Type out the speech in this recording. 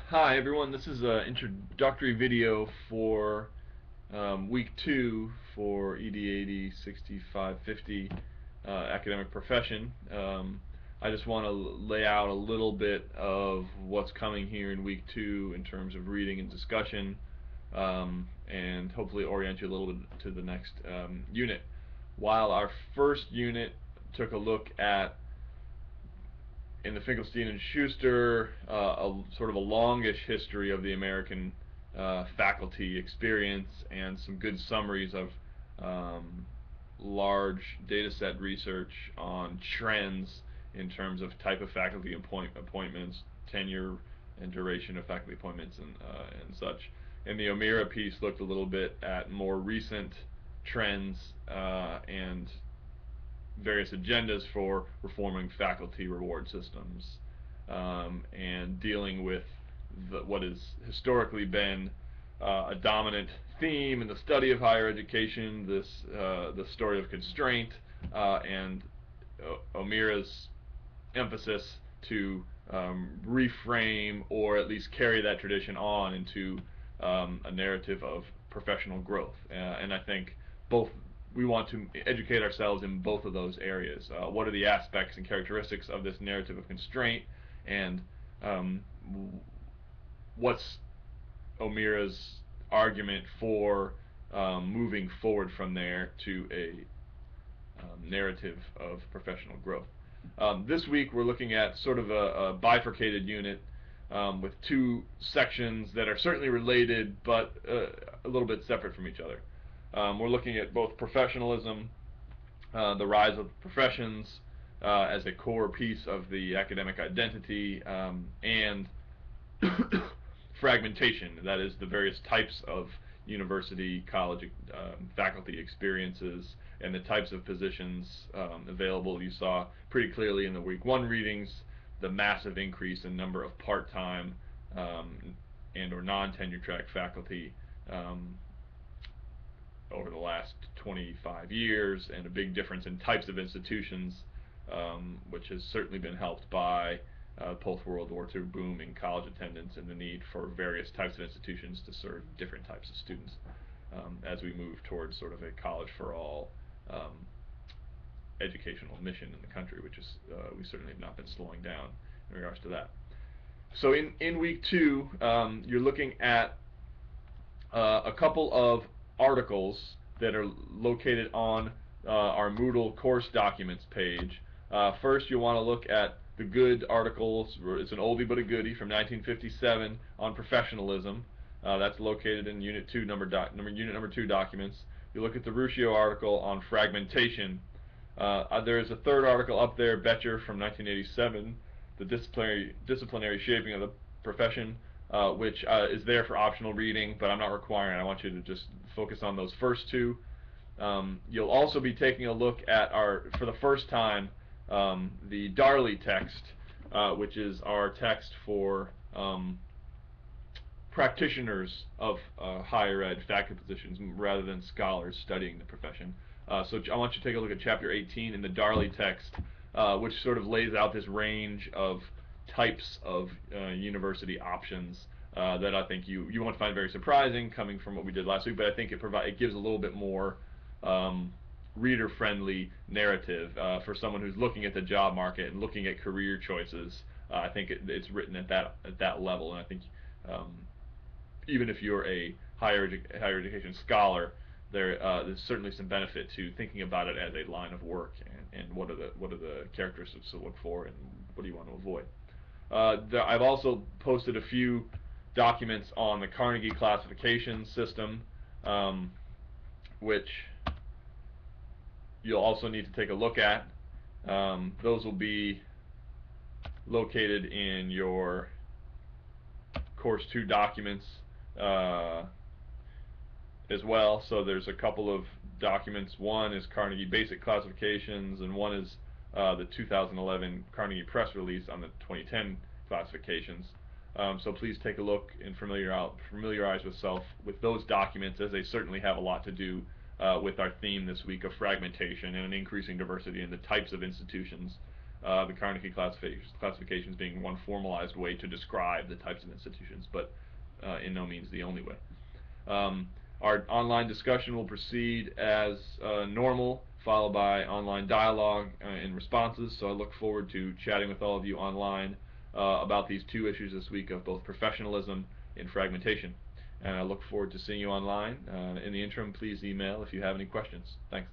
Hi everyone, this is an introductory video for week 2 for EDAD 6550 academic profession. I just want to lay out a little bit of what's coming here in week 2 in terms of reading and discussion, and hopefully orient you a little bit to the next unit. While our first unit took a look at, in the Finkelstein and Schuster, sort of a longish history of the American faculty experience and some good summaries of large data set research on trends in terms of type of faculty appointments, tenure and duration of faculty appointments, and such. And the O'Meara piece looked a little bit at more recent trends and various agendas for reforming faculty reward systems, and dealing with what has historically been a dominant theme in the study of higher education, the story of constraint, and O'Meara's emphasis to reframe or at least carry that tradition on into a narrative of professional growth. And I think we want to educate ourselves in both of those areas. What are the aspects and characteristics of this narrative of constraint, and what's O'Meara's argument for moving forward from there to a narrative of professional growth. This week we're looking at sort of a bifurcated unit with two sections that are certainly related but a little bit separate from each other. We're looking at both professionalism, the rise of professions as a core piece of the academic identity, and fragmentation, that is the various types of university, college, faculty experiences and the types of positions available. You saw pretty clearly in the week 1 readings the massive increase in number of part-time and or non-tenure track faculty over the last 25 years, and a big difference in types of institutions, which has certainly been helped by post-World War II boom in college attendance and the need for various types of institutions to serve different types of students as we move towards sort of a college-for-all educational mission in the country, which is we certainly have not been slowing down in regards to that. So in week 2, you're looking at a couple of articles that are located on our Moodle course documents page. First, you'll want to look at the good articles. It's an oldie but a goodie from 1957 on professionalism. That's located in Unit 2 Unit number 2 documents. You look at the Ruscio article on fragmentation. There's a third article up there, Betcher from 1987, the disciplinary shaping of the profession, which is there for optional reading, but I'm not requiring it. I want you to just focus on those first two. You'll also be taking a look at for the first time, the Darley text, which is our text for practitioners of higher ed faculty positions rather than scholars studying the profession. So I want you to take a look at chapter 18 in the Darley text, which sort of lays out this range of types of university options that I think you won't find very surprising coming from what we did last week, but I think it gives a little bit more reader-friendly narrative for someone who's looking at the job market and looking at career choices. I think it's written at that level, and I think even if you're a higher education scholar, there's certainly some benefit to thinking about it as a line of work, and what are the characteristics to look for and what do you want to avoid. I've also posted a few documents on the Carnegie classification system, which you'll also need to take a look at. Those will be located in your Course 2 documents as well. So there's a couple of documents. One is Carnegie Basic Classifications, and one is the 2011 Carnegie press release on the 2010 classifications. So please take a look and familiarize yourself with those documents, as they certainly have a lot to do with our theme this week of fragmentation and an increasing diversity in the types of institutions the Carnegie classifications being one formalized way to describe the types of institutions, but in no means the only way. Our online discussion will proceed as normal, followed by online dialogue and responses, so I look forward to chatting with all of you online about these two issues this week of both professionalism and fragmentation. And I look forward to seeing you online. In the interim, please email if you have any questions. Thanks.